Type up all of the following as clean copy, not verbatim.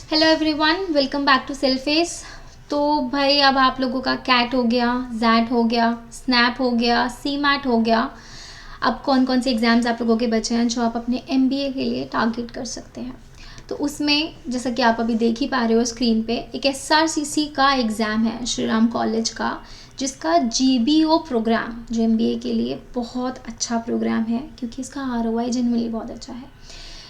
Hello everyone, welcome back to Selfes. तो भाई अब आप लोगों का कैट हो गया, जैट हो गया, स्नैप हो गया, सी मैट हो गया। अब कौन कौन से एग्ज़ाम्स आप लोगों के बचे हैं जो आप अपने एमबीए के लिए टारगेट कर सकते हैं। तो उसमें जैसा कि आप अभी देख ही पा रहे हो स्क्रीन पे, एक एसआरसीसी का एग्ज़ाम है श्री राम कॉलेज का, जिसका जीबीओ प्रोग्राम जो एमबीए के लिए बहुत अच्छा प्रोग्राम है, क्योंकि इसका आरओआई जनरली बहुत अच्छा है।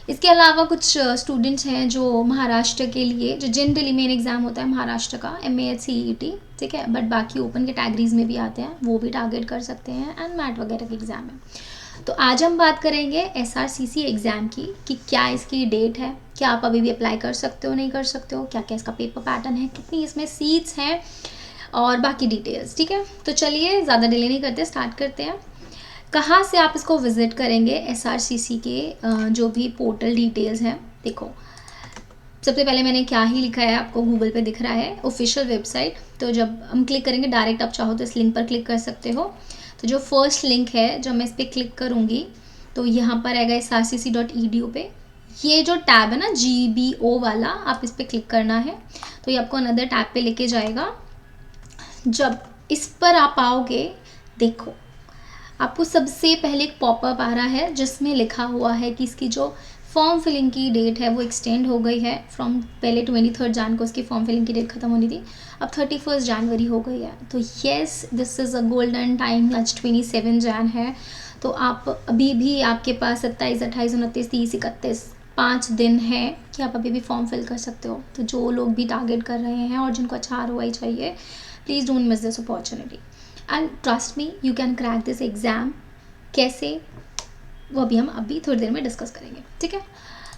इसके अलावा कुछ स्टूडेंट्स हैं जो महाराष्ट्र के लिए, जो जनरली मेन एग्ज़ाम होता है महाराष्ट्र का MAHCET, ठीक है, बट बाकी ओपन कैटेगरीज में भी आते हैं, वो भी टारगेट कर सकते हैं, एंड मैट वगैरह के एग्ज़ाम है। तो आज हम बात करेंगे एसआरसीसी एग्ज़ाम की कि क्या इसकी डेट है, क्या आप अभी भी अप्लाई कर सकते हो, नहीं कर सकते हो, क्या क्या इसका पेपर पैटर्न है, कितनी इसमें सीट्स हैं और बाकी डिटेल्स। ठीक है, तो चलिए ज़्यादा डिले नहीं करते, स्टार्ट करते हैं। कहाँ से आप इसको विज़िट करेंगे, एसआरसीसी के जो भी पोर्टल डिटेल्स हैं। देखो, सबसे पहले मैंने क्या ही लिखा है, आपको गूगल पे दिख रहा है ऑफिशियल वेबसाइट। तो जब हम क्लिक करेंगे डायरेक्ट, आप चाहो तो इस लिंक पर क्लिक कर सकते हो। तो जो फर्स्ट लिंक है, जब मैं इस पर क्लिक करूँगी तो यहाँ पर आएगा srcc.edu पे। ये जो टैब है ना GBO वाला, आप इस पर क्लिक करना है तो ये आपको अनदर टैब पे लेके जाएगा। जब इस पर आप आओगे, देखो आपको सबसे पहले एक पॉपअप आ रहा है जिसमें लिखा हुआ है कि इसकी जो फॉर्म फिलिंग की डेट है वो एक्सटेंड हो गई है फ्रॉम, पहले 23 जैन को इसकी फॉर्म फिलिंग की डेट खत्म होनी थी, अब 31 जनवरी हो गई है। तो yes, this is a golden time, आज 27 जैन है। तो आप अभी भी, आपके पास 27, 28, 29, 30, 31 5 दिन है कि आप अभी भी फॉर्म फिल कर सकते हो। तो जो लोग भी टारगेट कर रहे हैं और जिनको अच्छा ROI चाहिए, please don't miss this opportunity and trust me, you can crack this exam. कैसे, वो अभी हम अभी थोड़ी देर में डिस्कस करेंगे। ठीक है,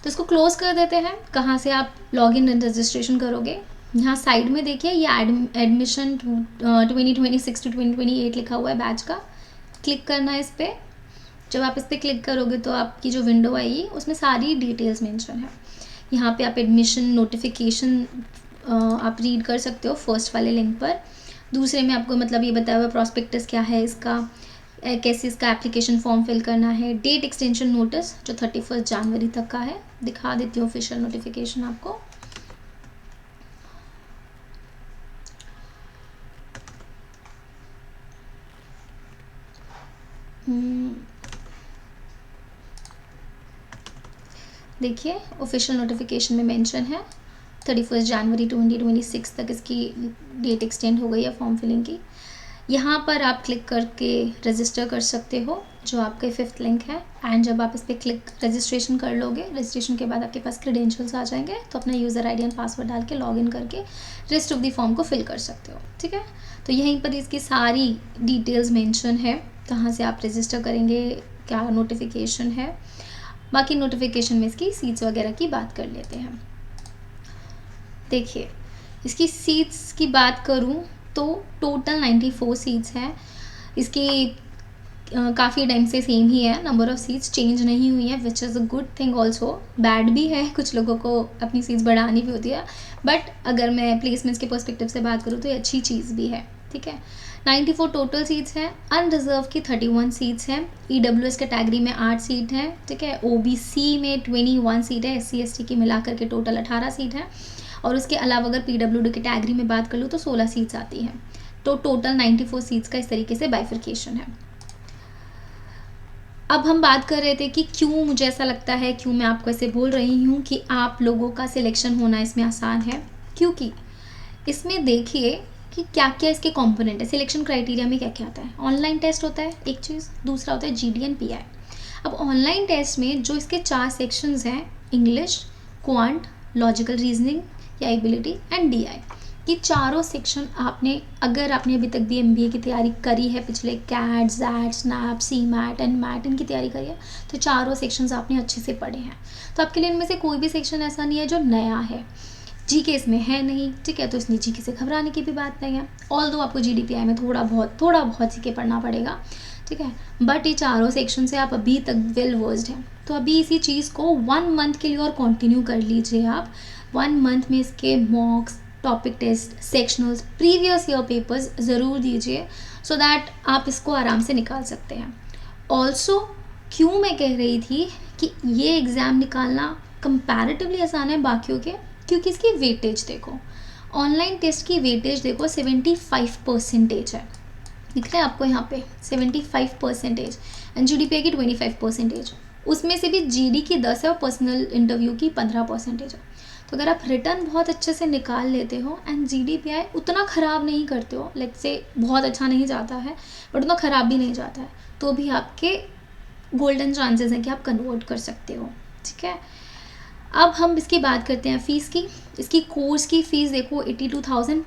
तो इसको क्लोज कर देते हैं। कहाँ से आप लॉग इन एंड रजिस्ट्रेशन करोगे, यहाँ साइड में देखिए ये एडमिशन 2026 to 2028 लिखा हुआ है बैच का, क्लिक करना है इस पर। जब आप इस पर क्लिक करोगे तो आपकी जो विंडो आएगी उसमें सारी डिटेल्स मेंशन है। यहाँ पे आप एडमिशन नोटिफिकेशन आप रीड कर सकते हो फर्स्ट वाले लिंक पर। दूसरे में आपको मतलब ये बताया हुआ प्रॉस्पेक्टस क्या है इसका, कैसे इसका एप्लीकेशन फॉर्म फिल करना है, डेट एक्सटेंशन नोटिस जो 31 जनवरी तक का है। दिखा देती हूँ ऑफिशियल नोटिफिकेशन आपको। देखिए ऑफिशियल नोटिफिकेशन में मेंशन है 31 जनवरी 2026 तक इसकी डेट एक्सटेंड हो गई है फॉर्म फिलिंग की। यहाँ पर आप क्लिक करके रजिस्टर कर सकते हो, जो आपका 5th लिंक है। एंड जब आप इस पर क्लिक रजिस्ट्रेशन कर लोगे, रजिस्ट्रेशन के बाद आपके पास क्रेडेंशियल्स आ जाएंगे, तो अपना यूज़र ID एंड पासवर्ड डाल के लॉगिन करके रेस्ट ऑफ द फॉर्म को फिल कर सकते हो। ठीक है, तो यहीं पर इसकी सारी डिटेल्स मेंशन है, कहाँ से आप रजिस्टर करेंगे, क्या नोटिफिकेशन है। बाकी नोटिफिकेशन में इसकी सीट्स वगैरह की बात कर लेते हैं। देखिए, इसकी सीट्स की बात करूँ तो टोटल 94 सीट्स हैं। इसकी काफ़ी टाइम से सेम ही है, नंबर ऑफ़ सीट्स चेंज नहीं हुई है, which is a good thing also. Bad भी है, कुछ लोगों को अपनी सीट्स बढ़ानी भी होती है, बट अगर मैं प्लेसमेंट्स के पर्सपेक्टिव से बात करूँ तो ये अच्छी चीज़ भी है। ठीक है, 94 टोटल सीट्स हैं, अनरिजर्व की 31 सीट्स हैं, EWS कैटेगरी में 8 सीट हैं। ठीक है, OBC में 21 सीट है, SC ST की मिला करके टोटल 18 सीट है। और उसके अलावा अगर PWD कैटेगरी में बात कर लूँ तो 16 सीट्स आती हैं। तो टोटल 94 सीट्स का इस तरीके से बाइफिकेशन है। अब हम बात कर रहे थे कि क्यों मुझे ऐसा लगता है, क्यों मैं आपको ऐसे बोल रही हूँ कि आप लोगों का सिलेक्शन होना इसमें आसान है। क्योंकि इसमें देखिए कि क्या क्या इसके कंपोनेंट है। सिलेक्शन क्राइटेरिया में क्या क्या आता है, ऑनलाइन टेस्ट होता है एक चीज़, दूसरा होता है GD and PI। अब ऑनलाइन टेस्ट में जो इसके 4 सेक्शंस हैं, इंग्लिश, क्वांट, लॉजिकल रीजनिंग या एबिलिटी एंड DI, ये चारों सेक्शन आपने, अगर आपने अभी तक भी MBA की तैयारी करी है, पिछले CAT, XAT, SNAP, CMAT and MAT इनकी तैयारी करी है, तो चारों सेक्शंस आपने अच्छे से पढ़े हैं। तो आपके लिए इनमें से कोई भी सेक्शन ऐसा नहीं है जो नया है। GK इसमें है नहीं, ठीक है, तो इसलिए GK से घबराने की भी बात नहीं है। ऑल दो आपको GDPI में थोड़ा बहुत GK पढ़ना पड़ेगा, ठीक है, बट ये चारों सेक्शन से आप अभी तक वेल वर्स्ड हैं। तो अभी इसी चीज़ को 1 मंथ के लिए और कंटिन्यू कर लीजिए आप। 1 मंथ में इसके mocks, topic test, sectionals, previous year papers ज़रूर दीजिए, सो दैट आप इसको आराम से निकाल सकते हैं। ऑल्सो क्यों मैं कह रही थी कि ये एग्ज़ाम निकालना कंपैरेटिवली आसान है बाकियों के, क्योंकि इसकी वेटेज देखो, ऑनलाइन टेस्ट की वेटेज देखो 75% है, दिख रहा है आपको यहाँ पे 75% एंड GDPI की 25%, उसमें से भी GD की 10 है और पर्सनल इंटरव्यू की 15% है। तो अगर आप रिटर्न बहुत अच्छे से निकाल लेते हो एंड GDPI उतना ख़राब नहीं करते हो, लाइक से बहुत अच्छा नहीं जाता है बट उतना ख़राब भी नहीं जाता है, तो भी आपके गोल्डन चांसेस हैं कि आप कन्वर्ट कर सकते हो, ठीक है। अब हम इसकी बात करते हैं फ़ीस की। इसकी कोर्स की फ़ीस देखो 82,000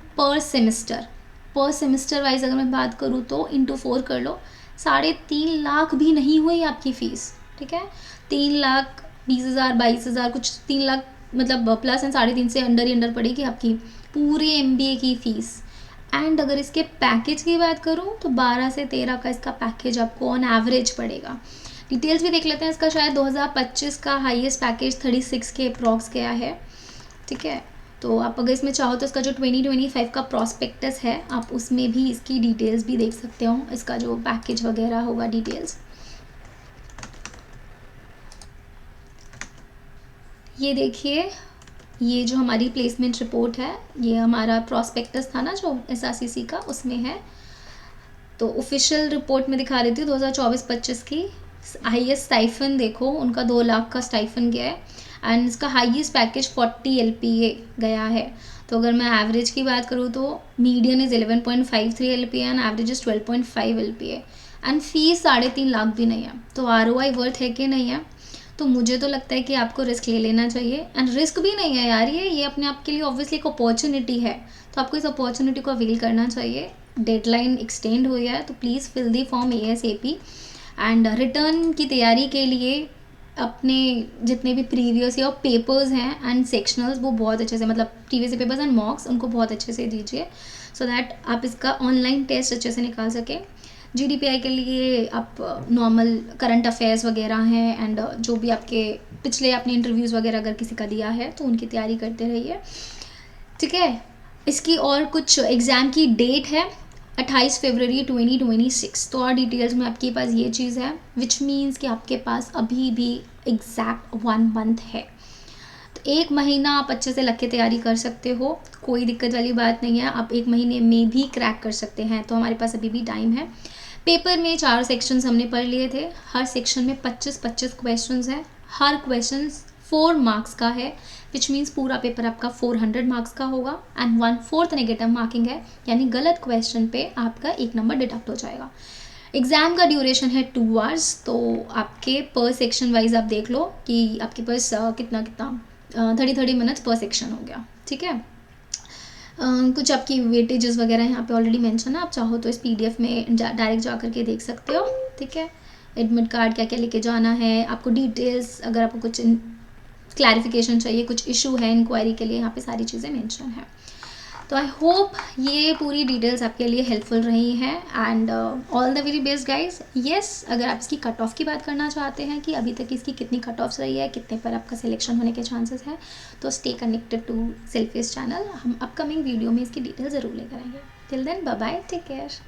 पर सेमेस्टर वाइज अगर मैं बात करूँ तो इंटू 4 कर लो, 3.5 लाख भी नहीं हुई आपकी फ़ीस, ठीक है। 3,20,000 22,000 कुछ 3 लाख मतलब प्लस एंड 3.5 से अंडर ही अंडर पड़ेगी आपकी पूरे MBA की फ़ीस। एंड अगर इसके पैकेज की बात करूँ तो 12 से 13 का इसका पैकेज आपको ऑन एवरेज पड़ेगा। डिटेल्स भी देख लेते हैं। इसका शायद 2025 का हाईएस्ट पैकेज 36 के अप्रॉक्स गया है, ठीक है। तो आप अगर इसमें चाहो तो इसका जो 2025 का प्रॉस्पेक्टस है आप उसमें भी इसकी डिटेल्स भी देख सकते हो, इसका जो पैकेज वगैरह होगा डिटेल्स। ये देखिए, ये जो हमारी प्लेसमेंट रिपोर्ट है, ये हमारा प्रॉस्पेक्टस था ना जो SRCC का, उसमें है। तो ऑफिशियल रिपोर्ट में दिखा रही थी 2024-25 की। हाईएस्ट स्टाइफन देखो, उनका 2 लाख का स्टाइफन गया है एंड इसका हाईएस्ट पैकेज 40 LPA गया है। तो अगर मैं एवरेज की बात करूँ तो median is 11.53 LPA and average is 12.5 LPA and fees 3.5 lakh भी नहीं है। तो ROI वर्थ है कि नहीं है? तो मुझे तो लगता है कि आपको रिस्क ले लेना चाहिए एंड रिस्क भी नहीं है यार, ये अपने आप के लिए ऑब्वियसली एक अपॉर्चुनिटी है, तो आपको इस अपॉर्चुनिटी को अवेल करना चाहिए। डेडलाइन एक्सटेंड हुई है तो please fill the form ASAP and return की तैयारी के लिए अपने जितने भी प्रीवियस ईयर पेपर्स हैं एंड सेक्शनल्स वो बहुत अच्छे से, मतलब प्रीवियस पेपर्स एंड मॉक्स उनको बहुत अच्छे से दीजिए सो दैट आप इसका ऑनलाइन टेस्ट अच्छे से निकाल सकें। GDPI के लिए आप नॉर्मल करंट अफेयर्स वगैरह हैं एंड जो भी आपके पिछले आपने इंटरव्यूज़ वगैरह अगर किसी का दिया है तो उनकी तैयारी करते रहिए, ठीक है। इसकी और कुछ एग्ज़ाम की डेट है 28 फरवरी 2026। तो और डिटेल्स में आपके पास ये चीज़ है विच मीन्स कि आपके पास अभी भी एग्जैक्ट 1 मंथ है। तो 1 महीना आप अच्छे से लग के तैयारी कर सकते हो, कोई दिक्कत वाली बात नहीं है, आप 1 महीने में भी क्रैक कर सकते हैं। तो हमारे पास अभी भी टाइम है। पेपर में 4 सेक्शंस हमने पढ़ लिए थे, हर सेक्शन में 25-25 क्वेश्चंस हैं, हर क्वेश्चन 4 मार्क्स का है विच मीन्स पूरा पेपर आपका 400 मार्क्स का होगा एंड 1/4 नेगेटिव मार्किंग है, यानी गलत क्वेश्चन पे आपका 1 नंबर डिडक्ट हो जाएगा। एग्ज़ाम का ड्यूरेशन है 2 आवर्स। तो आपके पर सेक्शन वाइज आप देख लो कि आपके पास कितना 30 मिनट्स पर सेक्शन हो गया, ठीक है। कुछ आपकी वेटेजेस वगैरह यहाँ पे ऑलरेडी मेंशन है, आप चाहो तो इस PDF में डायरेक्ट जा करके देख सकते हो, ठीक है। एडमिट कार्ड क्या क्या लेके जाना है, आपको डिटेल्स अगर आपको कुछ क्लैरिफिकेशन चाहिए, कुछ इशू है इंक्वायरी के लिए, यहाँ पे सारी चीज़ें मेंशन है। तो आई होप ये पूरी डिटेल्स आपके लिए हेल्पफुल रही हैं and all the very best guys. Yes, अगर आप इसकी कट ऑफ की बात करना चाहते हैं कि अभी तक इसकी कितनी कट ऑफ्स रही है, कितने पर आपका सिलेक्शन होने के चांसेस हैं, तो stay connected to Selfes channel. हम अपकमिंग वीडियो में इसकी डिटेल ज़रूर लेकर आएंगे। Till then bye bye, take care.